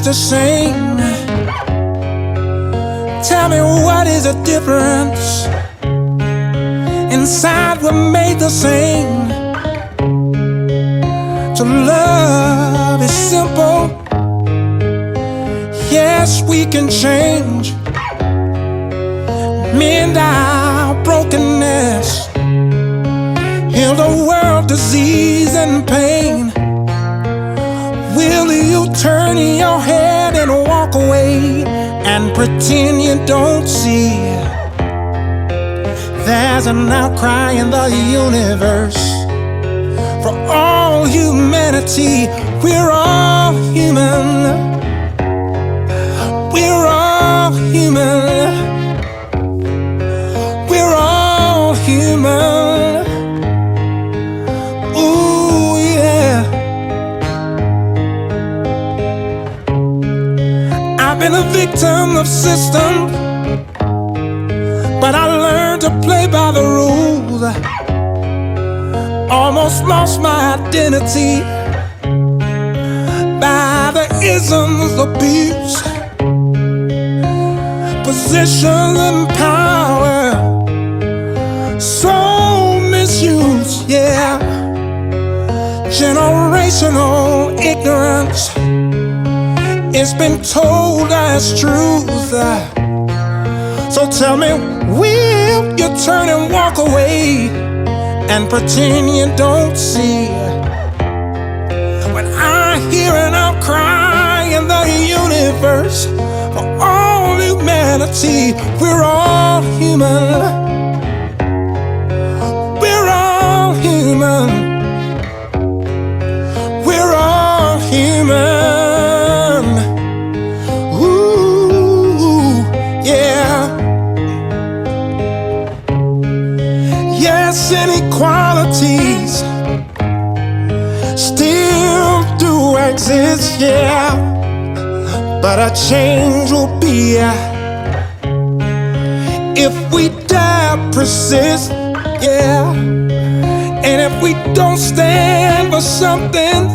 the same. Tell me, what is the difference? Inside we're made the same. To love is simple. Yes, we can change. Mend our brokenness. Heal the world, disease and pain. Will you turn your head and walk away and pretend you don't see? There's an outcry in the universe for all humanity. We're all human. We're all human. We're all human. Ooh, yeah. I've been a victim of system, but I learned to play by the rules. Almost lost my identity by the isms, abuse, position and power, so misuse, yeah. Generational ignorance, it's been told as truth. So tell me, will you turn and walk away and pretend you don't see? When I hear an outcry in the universe for all humanity, we're all human. We're all human. We're all human. Ooh, yeah. Yes, inequalities still do exist, yeah. But a change will be if we dare persist, yeah. And if we don't stand for something,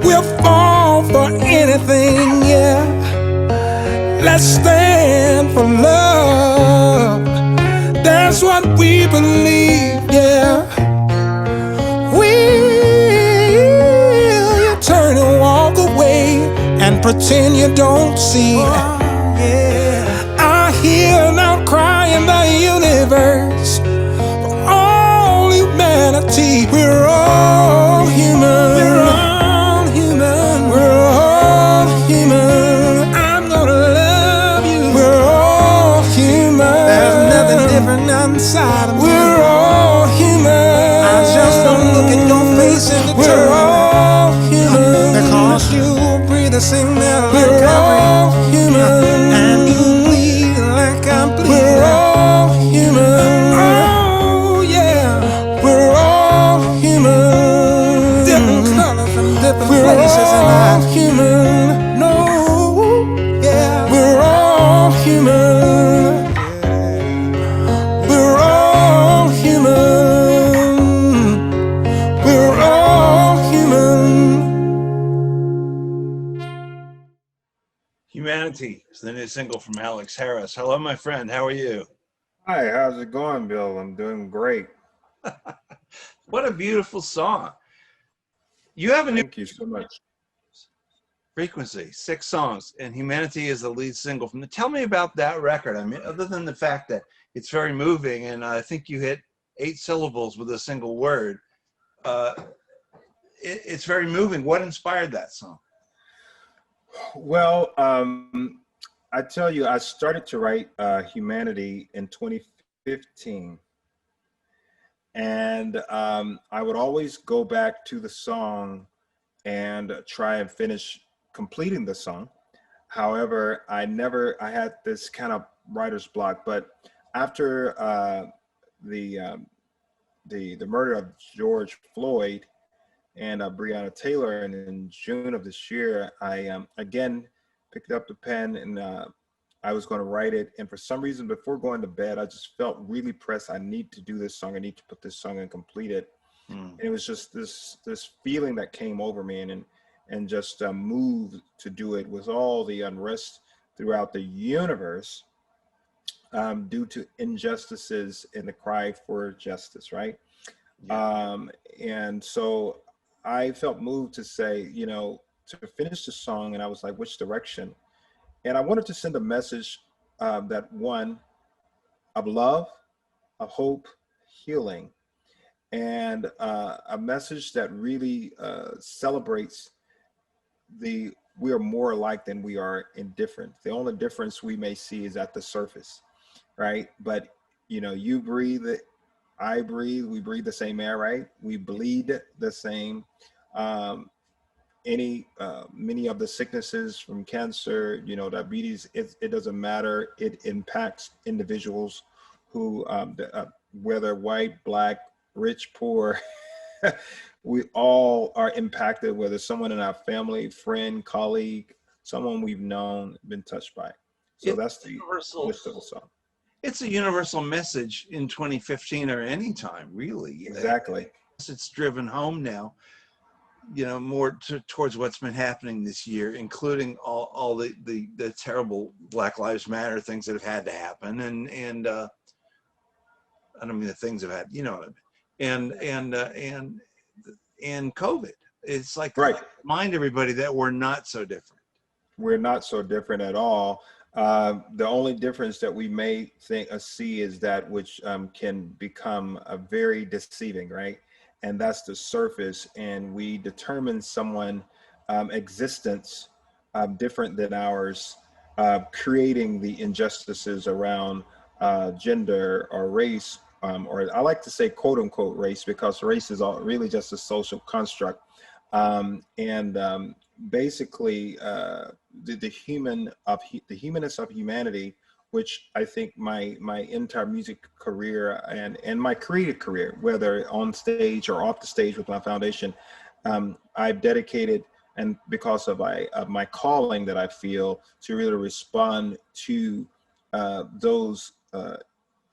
we'll fall for anything, yeah. Let's stand for love. That's what we believe, yeah. Will you turn and walk away and pretend you don't see? I hear an outcry in the universe for all humanity. We're all human. We're all human. We're all human. I'm gonna love you. We're all human. There's nothing different inside of me. We're all human. I just don't look at your face and we're all human. Because you breathe the same air like I breathe. We're all human. And you bleed like I bleed. We're all human. Oh yeah. We're all human. Different colors from different places, and I'm human. No, yeah. We're all human. We're all human. We're all human. Humanity is the new single from Alex Harris. Hello, my friend. How are you? Hi, how's it going, Bill? I'm doing great. What a beautiful song. You have a new Thank you so much. frequency, 6 songs, and Humanity is the lead single from the. Tell me about that record. I mean, other than the fact that it's very moving, and I think you hit 8 syllables with a single word. It's very moving. What inspired that song? Well, I tell you, I started to write Humanity in 2015. And I would always go back to the song and try and finish completing the song. However, I had this kind of writer's block. But after the murder of George Floyd and Breonna Taylor, and in June of this year, I again picked up the pen and I was going to write it. And for some reason, before going to bed, I just felt really pressed. I need to do this song. I need to put this song and complete it. And it was just this feeling that came over me, and and just moved to do it with all the unrest throughout the universe, due to injustices and the cry for justice, right? Yeah. And so I felt moved to say, you know, to finish the song, and I was like, which direction? And I wanted to send a message, that one, of love, of hope, healing, and a message that really celebrates we are more alike than we are indifferent. The only difference we may see is at the surface, right? But you know, you breathe it, I breathe, we breathe the same air, right? We bleed the same. Um, many of the sicknesses from cancer, you know, diabetes, it doesn't matter. It impacts individuals who, whether white, black, rich, poor, we all are impacted, whether someone in our family, friend, colleague, someone we've known, been touched by. So It's that's the universal. gist of the song. It's a universal message in 2015 or any time, really. Exactly. It's driven home now, you know, more towards what's been happening this year, including all the terrible Black Lives Matter things that have had to happen, and I don't mean the things have had, you know, and COVID. It's like Right. remind everybody that we're not so different. We're not so different at all. The only difference that we may see is that which can become very deceiving, right? And that's the surface. And we determine someone existence different than ours, creating the injustices around gender or race, or I like to say quote unquote race, because race is really just a social construct. Basically, the humanness of humanity, which I think my entire music career and my creative career, whether on stage or off the stage with my foundation, I've dedicated, and because of my calling that I feel, to really respond to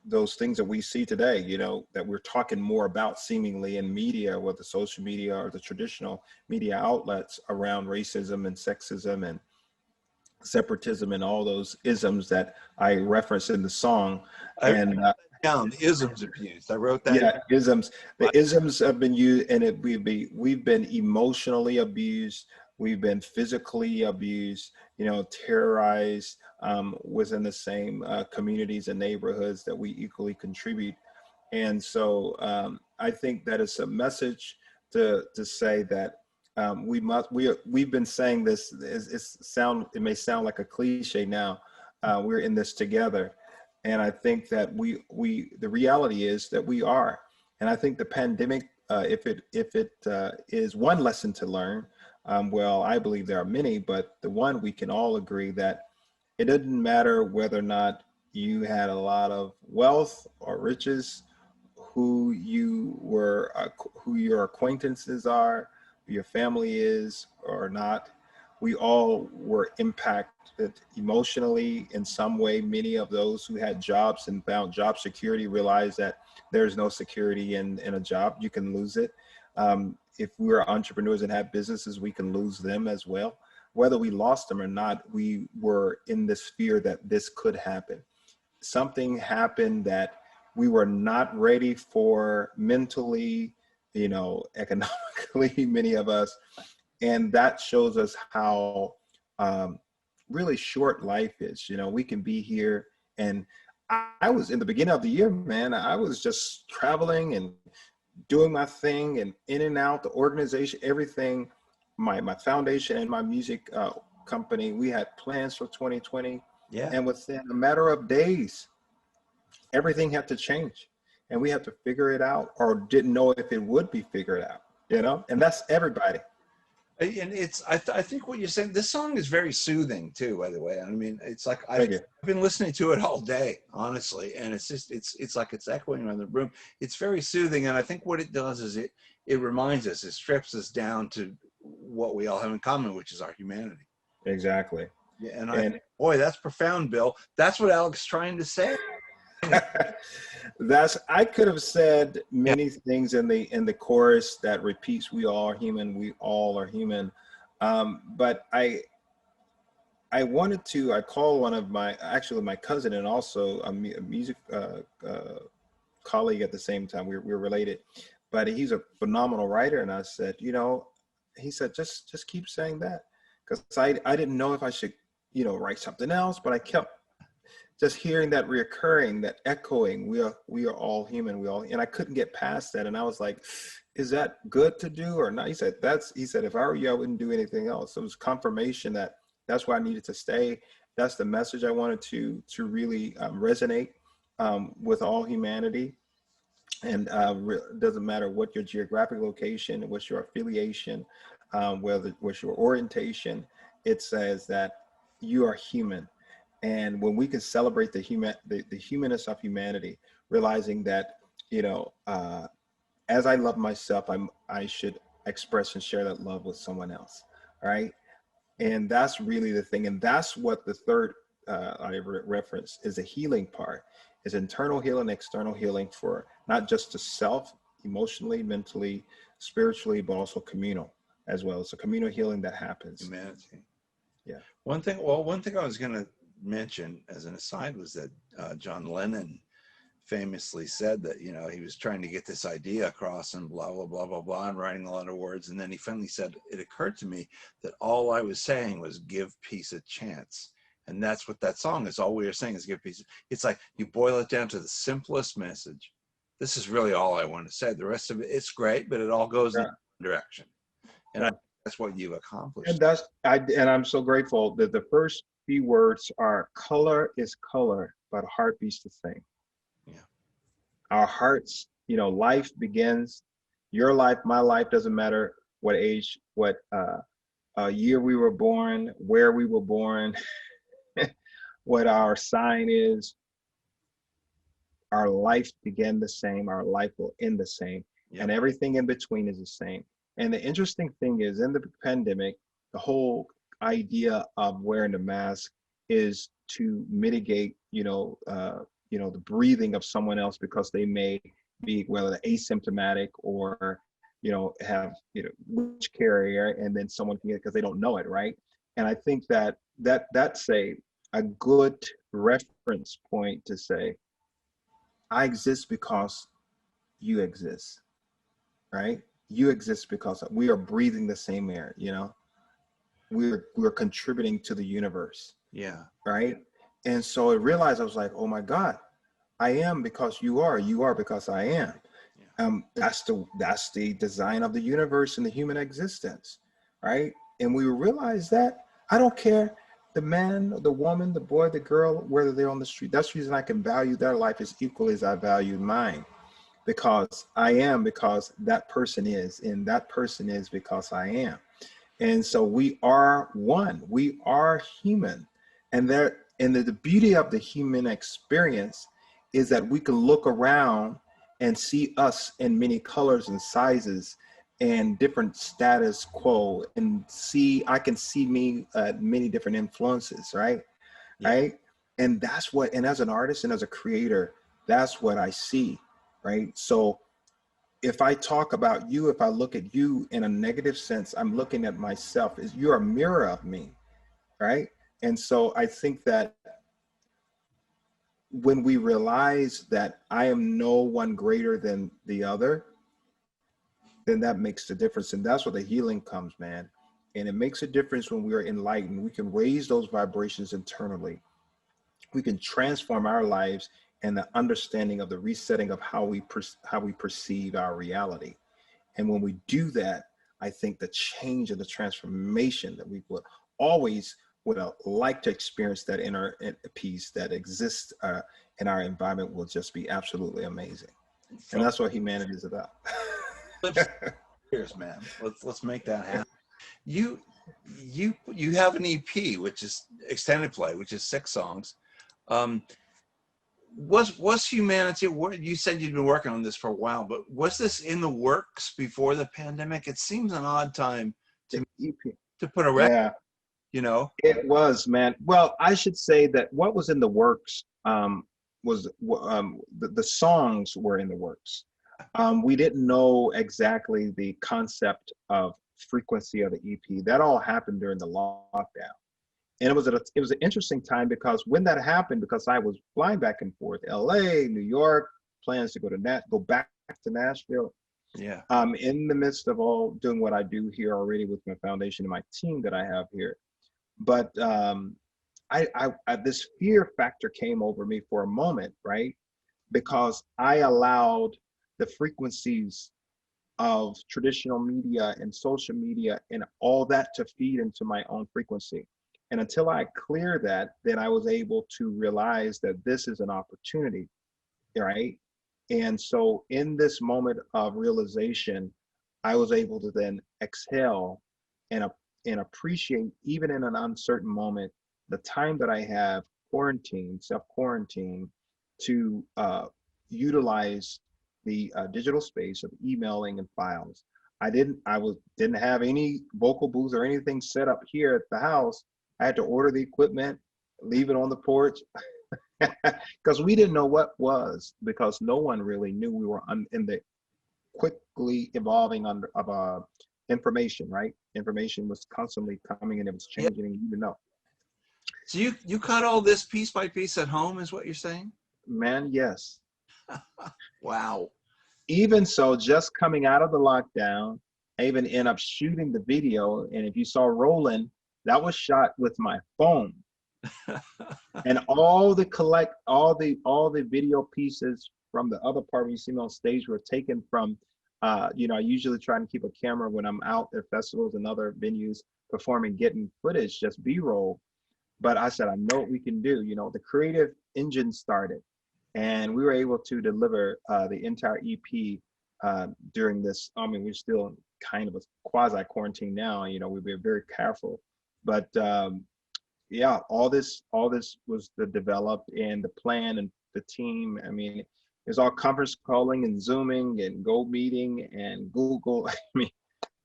those things that we see today, you know, that we're talking more about seemingly in media, whether social media or the traditional media outlets, around racism and sexism and separatism and all those isms that I reference in the song. And Down isms abused. I wrote that. yeah, isms. The isms have been used, and we've been emotionally abused. We've been physically abused, you know, terrorized within the same communities and neighborhoods that we equally contribute. And so I think that it's a message to say that we've been saying this. It may sound like a cliche now. We're in this together, and I think that the reality is that we are. And I think the pandemic, if it is one lesson to learn. Well, I believe there are many, but the one we can all agree that it doesn't matter whether or not you had a lot of wealth or riches, who your acquaintances are, who your family is or not. We all were impacted emotionally in some way. Many of those who had jobs and found job security realized that there's no security in a job. You can lose it. If we are entrepreneurs and have businesses, we can lose them as well. Whether we lost them or not, we were in this fear that this could happen. Something happened that we were not ready for mentally, you know, economically, many of us. And that shows us how really short life is. You know, we can be here. And I was in the beginning of the year, man, I was just traveling and doing my thing and in and out, the organization, everything, my foundation and my music company, we had plans for 2020. Yeah. And within a matter of days, everything had to change, and we had to figure it out, or didn't know if it would be figured out, you know, and that's everybody. And I think what you're saying, this song is very soothing too, by the way. I mean, it's like I've been listening to it all day, honestly, and it's just it's like it's echoing around the room. It's very soothing, and I think what it does is it reminds us, it strips us down to what we all have in common, which is our humanity. Exactly. Yeah, and boy, that's profound, Bill. That's what Alex is trying to say. I could have said many things in the chorus that repeats, we all are human, we all are human. But I wanted to, I called one of my, actually my cousin and also a music colleague at the same time. We're related, but he's a phenomenal writer. And I said, you know, he said, just keep saying that. Because I didn't know if I should, you know, write something else, but I kept just hearing that reoccurring, that echoing, we are all human, and I couldn't get past that. And I was like, is that good to do or not? He said, if I were you, I wouldn't do anything else. It was confirmation that that's where I needed to stay. That's the message I wanted to really resonate with all humanity. And it doesn't matter what your geographic location, what's your affiliation, what's your orientation, it says that you are human. And when we can celebrate the humanness of humanity, realizing that, you know, as I love myself, I should express and share that love with someone else, right? And that's really the thing. And that's what the third I reference is the healing part, is internal healing, external healing for not just the self, emotionally, mentally, spiritually, but also communal as well. It's a communal healing that happens. Humanity. Yeah. One thing I was going to mention as an aside was that John Lennon famously said that, you know, he was trying to get this idea across and blah, blah, blah, blah, blah, and writing a lot of words. And then he finally said, it occurred to me that all I was saying was give peace a chance. And that's what that song is. All we are saying is give peace. It's like you boil it down to the simplest message. This is really all I want to say. The rest of it, it's great, but it all goes in one direction. And that's what you've accomplished. And I'm so grateful that the first few words are color is color, but heart beats the same. Yeah. Our hearts, you know, life begins, your life, my life, doesn't matter what age, what year we were born, where we were born, what our sign is. Our life began the same, our life will end the same. Yep. And everything in between is the same. And the interesting thing is, in the pandemic, the whole idea of wearing the mask is to mitigate, the breathing of someone else, because they may be, whether asymptomatic or, have, which carrier, and then someone can get it because they don't know it, right? And I think that's a good reference point to say, I exist because you exist, right? You exist because we are breathing the same air, we're contributing to the universe. Yeah. Right. And so I realized, I was like, oh my God, I am because you are because I am. Yeah. That's the design of the universe and the human existence. Right. And we realized that I don't care the man, the woman, the boy, the girl, whether they're on the street. That's the reason I can value their life as equally as I value mine, because I am because that person is, and that person is because I am. And so we are one, we are human. And the beauty of the human experience is that we can look around and see us in many colors and sizes and different status quo, and I can see me many different influences, right? Yeah. Right. And and as an artist and as a creator, that's what I see, right? So if I talk about you, if I look at you in a negative sense, I'm looking at myself as you're a mirror of me, right? And so I think that when we realize that I am no one greater than the other, then that makes the difference. And that's where the healing comes, man. And it makes a difference when we are enlightened. We can raise those vibrations internally. We can transform our lives and the understanding of the resetting of how we perceive our reality. And when we do that, I think the change and the transformation that we would always like to experience, that inner peace that exists in our environment, will just be absolutely amazing. And that's what humanity is about. Cheers, man. Let's make that happen. You have an EP, which is extended play, which is 6 songs. Was humanity, you said you'd been working on this for a while, but was this in the works before the pandemic? It seems an odd time to put a record, It was, man. Well, I should say that what was in the works was the songs were in the works. We didn't know exactly the concept of frequency of the EP. That all happened during the lockdown. And it was an interesting time because when that happened, because I was flying back and forth, LA, New York, plans to go back to Nashville. Yeah. In the midst of all doing what I do here already with my foundation and my team that I have here. But this fear factor came over me for a moment, right? Because I allowed the frequencies of traditional media and social media and all that to feed into my own frequency. And until I clear that, then I was able to realize that this is an opportunity, right? And so in this moment of realization, I was able to then exhale and appreciate, even in an uncertain moment, the time that I have self-quarantine, to utilize the digital space of emailing and files. I didn't have any vocal booths or anything set up here at the house. I had to order the equipment, leave it on the porch, because we didn't know what was, because no one really knew. We were in the quickly evolving of information, right? Information was constantly coming and it was changing, and you didn't know. So you cut all this piece by piece at home, is what you're saying? Man, yes. Wow. Even so, just coming out of the lockdown, I even ended up shooting the video. And if you saw Roland, that was shot with my phone. And all the video pieces from the other part you see me on stage were taken from, I usually try and keep a camera when I'm out at festivals and other venues performing, getting footage, just B-roll. But I said, I know what we can do. The creative engine started, and we were able to deliver the entire EP during this. I mean, we're still kind of a quasi-quarantine now. We've been very careful, but yeah, all this was developed, and the plan and the team. I mean, there's all conference calling and Zooming and Go Meeting and Google. I mean,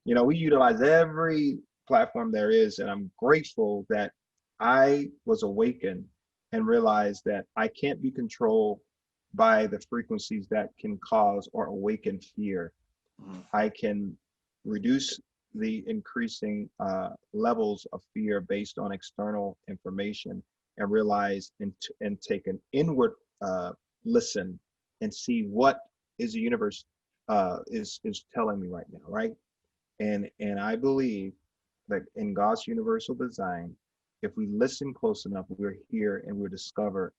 we utilize every platform there is, and I'm grateful that I was awakened and realized that I can't be controlled by the frequencies that can cause or awaken fear. I can reduce the increasing levels of fear based on external information, and realize and take an inward listen and see what is the universe is telling me right now, right? And I believe that in God's universal design, if we listen close enough, we're here and we'll discover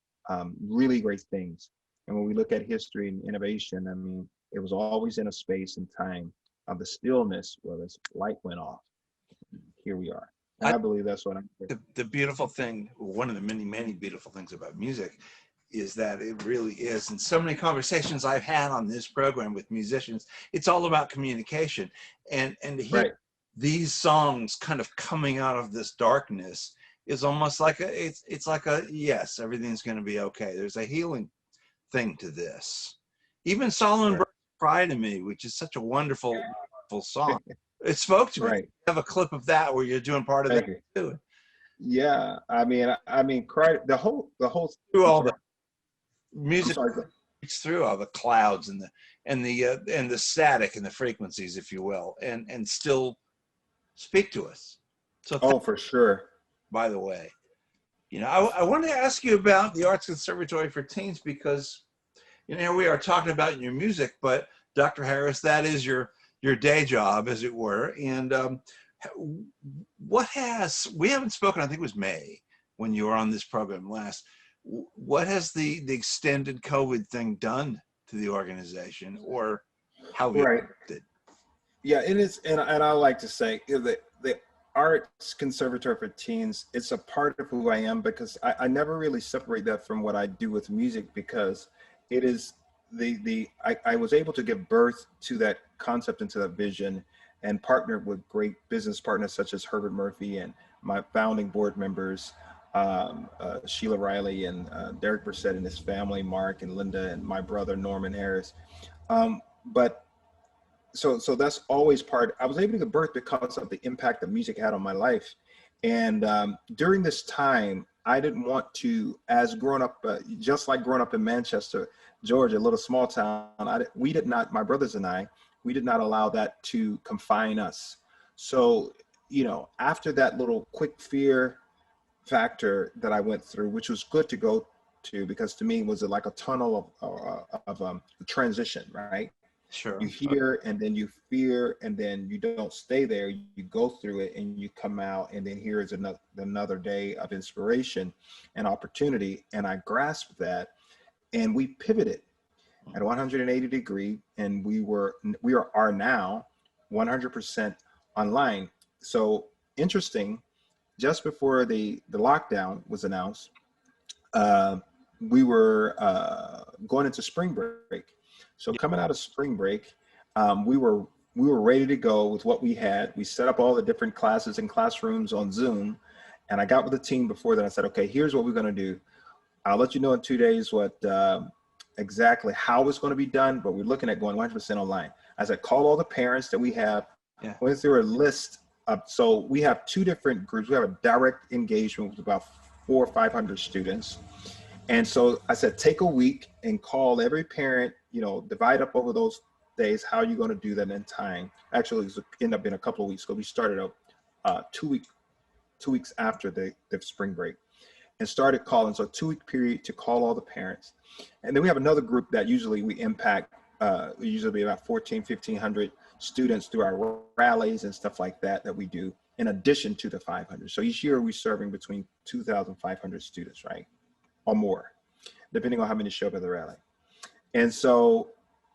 really great things. And when we look at history and innovation, I mean, it was always in a space and time of the stillness where this light went off. Here we are. And I believe that's what I'm saying. The beautiful thing, one of the many, many beautiful things about music, is that it really is. And so many conversations I've had on this program with musicians, it's all about communication. And to hear these songs kind of coming out of this darkness is almost like it's like a yes, everything's going to be okay. There's a healing thing to this. Even Solomon Burke's Cry to Me, which is such a wonderful song, it spoke to me. I have a clip of that where you're doing part of that too. Yeah, I mean, cry. The whole through all the music, it's through all the clouds and the static and the frequencies, if you will, and still speak to us. So for sure. By the way, I wanted to ask you about the Arts Conservatory for Teens, because here we are talking about your music, but Dr. Harris, that is your day job, as it were. And we haven't spoken, I think it was May when you were on this program last. What has the extended COVID thing done to the organization, or how we did? Yeah, it is, and I like to say the Arts Conservatory for Teens, it's a part of who I am, because I never really separate that from what I do with music, because it is I was able to give birth to that concept and to that vision, and partnered with great business partners such as Herbert Murphy and my founding board members, Sheila Riley and Derek Brissett and his family, Mark and Linda, and my brother Norman Harris. But so that's always part. I was able to give birth because of the impact that music had on my life. And during this time, I didn't want to, as growing up, just like growing up in Manchester, Georgia, a little small town, my brothers and I, we did not allow that to confine us. So, you know, after that little quick fear factor that I went through, which was good to go to, because to me it was like a tunnel of transition, right? You Sure. hear and then you fear and then you don't stay there. You go through it and you come out, and then here is another day of inspiration and opportunity. And I grasped that, and we pivoted at 180 degree, and we are now 100% online. So interesting. Just before the lockdown was announced, we were going into spring break. So coming out of spring break, we were ready to go with what we had. We set up all the different classes and classrooms on Zoom, and I got with the team before that. I said, okay, here's what we're going to do. I'll let you know in 2 days what exactly how it's going to be done, but we're looking at going 100% online. I said, call all the parents that we have. Yeah. Went through a list of, so we have 2 different groups. We have a direct engagement with about 400 or 500 students. And so I said, take a week and call every parent, you know, divide up over those days, how you're going to do that in time. Actually, it's ended up being a couple of weeks. So we started out 2 weeks after the spring break and started calling. So a 2-week period to call all the parents. And then we have another group that usually we impact, usually be about 1,500 students through our rallies and stuff like that we do in addition to the 500. So each year we're serving between 2,500 students, right? Or more, depending on how many show up at the rally. And so,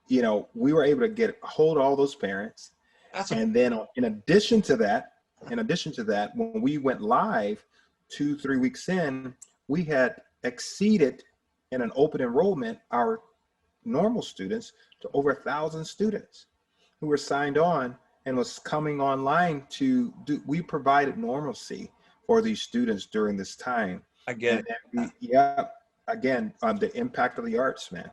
you know, we were able to get a hold of all those parents. And then in addition to that, when we went live 2-3 weeks in, we had exceeded in an open enrollment our normal students to over 1,000 students who were signed on and was coming online to do. We provided normalcy for these students during this time. Again, Yeah, again, the impact of the arts, man.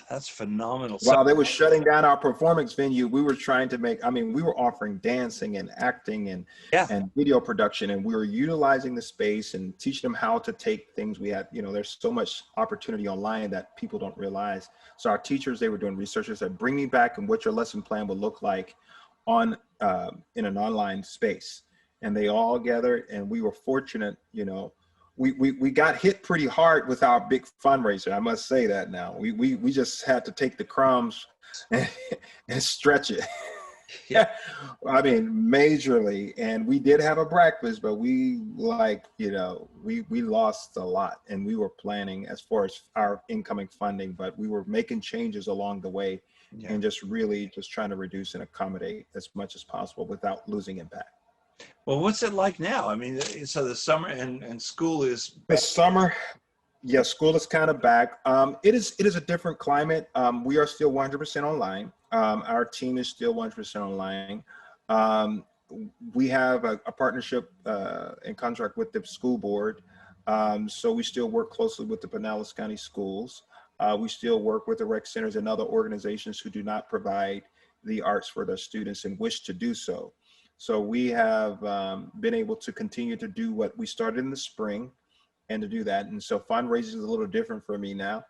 that's phenomenal. While they were shutting down our performance venue, we were trying to make, I mean, we were offering dancing and acting and video production, and we were utilizing the space and teaching them how to take things we had. You know, there's so much opportunity online that people don't realize. So our teachers, they were doing research. They said, bring me back and what your lesson plan would look like on in an online space. And they all gathered, and we were fortunate, you know, we got hit pretty hard with our big fundraiser. I must say that now. We just had to take the crumbs and stretch it. Yeah. I mean, majorly. And we did have a breakfast, but we we lost a lot, and we were planning as far as our incoming funding, but we were making changes along the way and just really just trying to reduce and accommodate as much as possible without losing impact. Well, what's it like now? I mean, so the summer and school is the summer. Yeah, school is kind of back. It is a different climate. We are still 100% online. Our team is still 100% online. We have a partnership and contract with the school board. So we still work closely with the Pinellas County schools. We still work with the rec centers and other organizations who do not provide the arts for their students and wish to do so. So we have been able to continue to do what we started in the spring and to do that. And so fundraising is a little different for me now.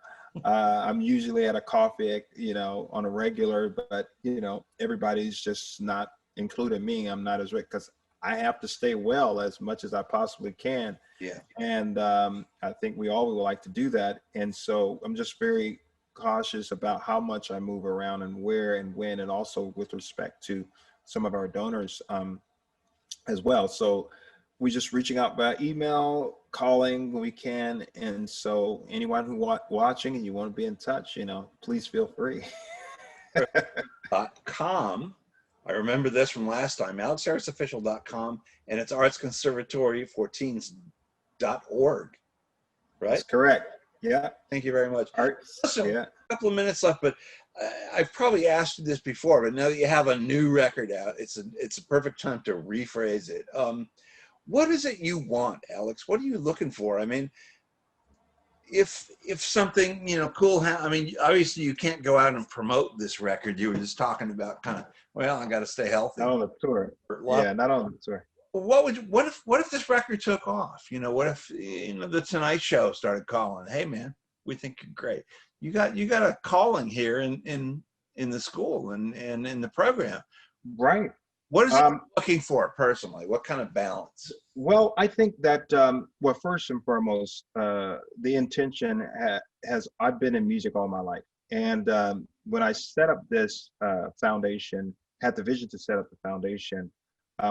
I'm usually at a coffee, you know, on a regular, but, you know, everybody's just not including me. I'm not as rich because I have to stay well as much as I possibly can. Yeah. And I think we all would like to do that. And so I'm just very cautious about how much I move around and where and when, and also with respect to some of our donors as well. So we're just reaching out by email, calling when we can. And so anyone who watching and you want to be in touch, you know, please feel free. .com. I remember this from last time, alexharrisofficial.com, and it's Arts Conservatory 14s.org, right? That's correct. Yeah. Thank you very much. Arts, Listen, yeah. a couple of minutes left, but I've probably asked you this before, but now that you have a new record out, it's a perfect time to rephrase it. What is it you want, Alex? What are you looking for? I mean, if something, you know, cool, I mean, obviously you can't go out and promote this record. You were just talking about kind of, well, I got to stay healthy. Not on the tour. Yeah, not on the tour. What if this record took off? You know, what if, you know, the Tonight Show started calling? Hey, man, we think you're great. You got a calling here in the school and in the program. Right. What is it looking for personally? What kind of balance? Well, I think that, well, first and foremost, the intention I've been in music all my life. And when I set up this foundation, had the vision to set up the foundation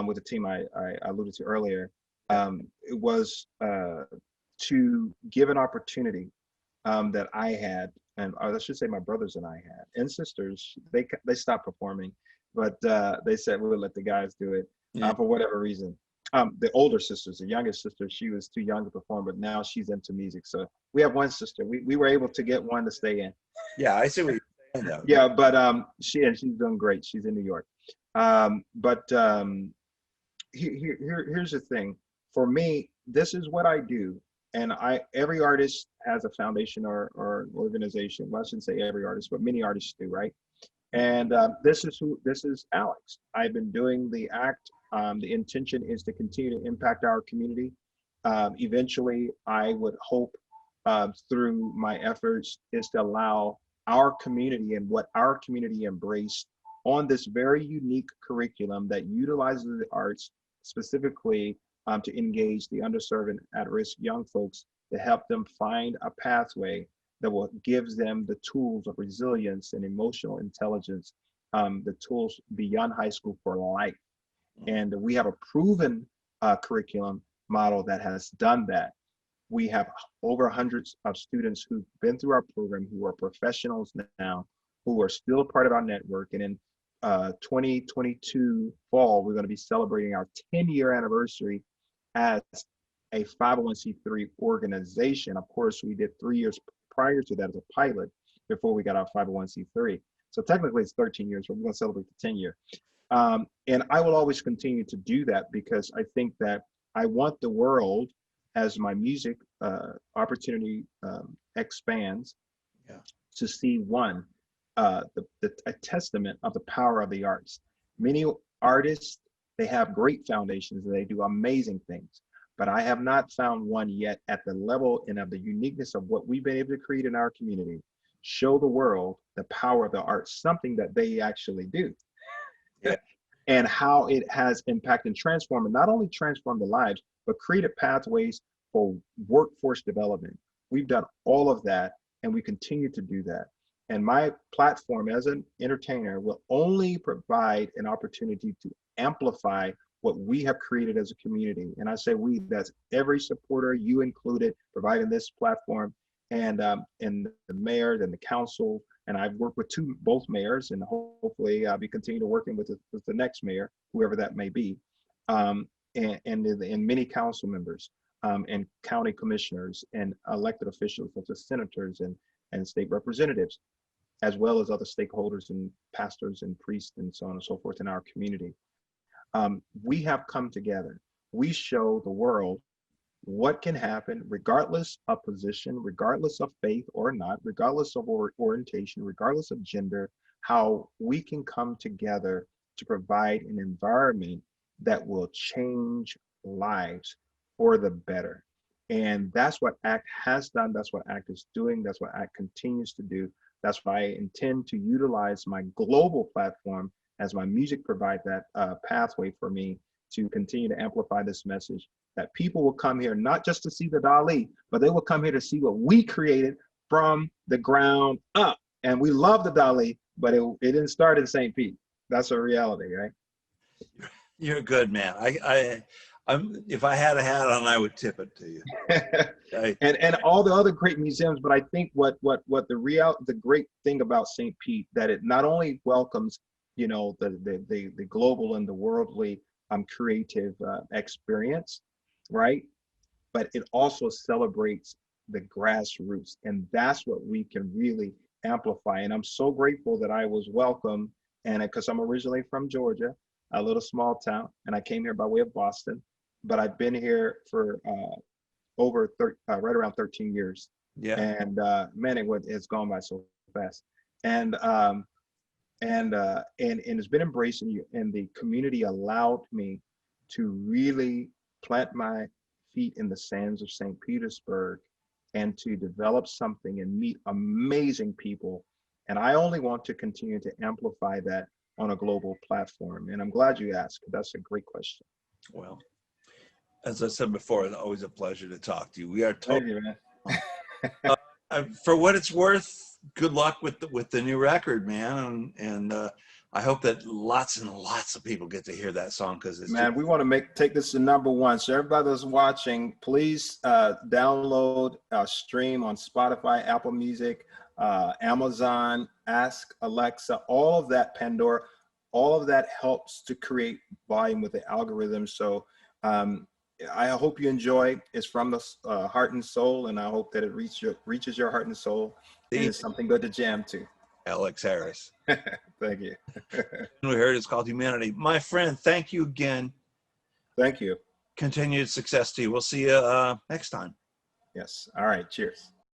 with the team I alluded to earlier, it was to give an opportunity that I had, and I should say my brothers and I had, and sisters. They stopped performing, but they said we would let the guys do it for whatever reason. The older sisters, the youngest sister, she was too young to perform, but now she's into music. So we have one sister. We were able to get one to stay in. Yeah, I see what you're saying though. Yeah, but she's doing great. She's in New York. Here's the thing. For me, this is what I do. And every artist has a foundation or organization. Well, I shouldn't say every artist, but many artists do, right? And this is Alex. I've been doing the act. The intention is to continue to impact our community. Eventually, I would hope through my efforts is to allow our community and what our community embraced on this very unique curriculum that utilizes the arts specifically to engage the underserved and at-risk young folks, to help them find a pathway that will give them the tools of resilience and emotional intelligence, the tools beyond high school for life. And we have a proven curriculum model that has done that. We have over hundreds of students who've been through our program, who are professionals now, who are still part of our network. And in 2022 fall, we're going to be celebrating our 10-year anniversary as a 501c3 organization. Of course, we did 3 years prior to that as a pilot before we got our 501c3. So technically it's 13 years, but we're going to celebrate the 10 year. And I will always continue to do that because I think that I want the world, as my music opportunity expands, to see a testament of the power of the arts. Many artists, they have great foundations and they do amazing things, but I have not found one yet at the level and of the uniqueness of what we've been able to create in our community, show the world the power of the arts, something that they actually do. Yeah. And how it has impacted and transformed, and not only transformed the lives, but created pathways for workforce development. We've done all of that, and we continue to do that. And my platform as an entertainer will only provide an opportunity to amplify what we have created as a community. And I say we, that's every supporter, you included, providing this platform, and the mayor and the council. And I've worked with both mayors, and hopefully I'll be continuing working with the next mayor, whoever that may be, and many council members, and county commissioners, and elected officials such as senators and state representatives, as well as other stakeholders and pastors and priests and so on and so forth in our community. We have come together. We show the world what can happen regardless of position, regardless of faith or not, regardless of orientation, regardless of gender, how we can come together to provide an environment that will change lives for the better. And that's what ACT has done. That's what ACT is doing. That's what ACT continues to do. That's why I intend to utilize my global platform as my music provide that pathway for me to continue to amplify this message, that people will come here not just to see the Dali, but they will come here to see what we created from the ground up. And we love the Dali, but it didn't start in St. Pete. That's a reality, right? You're good, man. If I had a hat on, I would tip it to you. And all the other great museums, but I think what the great thing about St. Pete, that it not only welcomes, you know, the global and the worldly creative experience, right? But it also celebrates the grassroots, and that's what we can really amplify. And I'm so grateful that I was welcome, and because I'm originally from Georgia, a little small town, and I came here by way of Boston, but I've been here for right around 13 years. Yeah. And man, it's gone by so fast. And it's been embraced, and the community allowed me to really plant my feet in the sands of St. Petersburg and to develop something and meet amazing people. And I only want to continue to amplify that on a global platform? And I'm glad you asked. That's a great question. Well, as I said before, it's always a pleasure to talk to you. We are Thank totally, you, man. for what it's worth, good luck with the new record, man. And I hope that lots and lots of people get to hear that song, because it's Man, we want to take this to #1. So everybody that's watching, please download, stream on Spotify, Apple Music, Amazon, Ask Alexa, all of that, Pandora, all of that helps to create volume with the algorithm. So I hope you enjoy. It's from the heart and soul, and I hope that it reaches your heart and soul, and it's something good to jam to. Alex Harris. Thank you. We heard it's called Humanity. My friend, thank you again. Thank you. Continued success to you. We'll see you next time. Yes. All right. Cheers.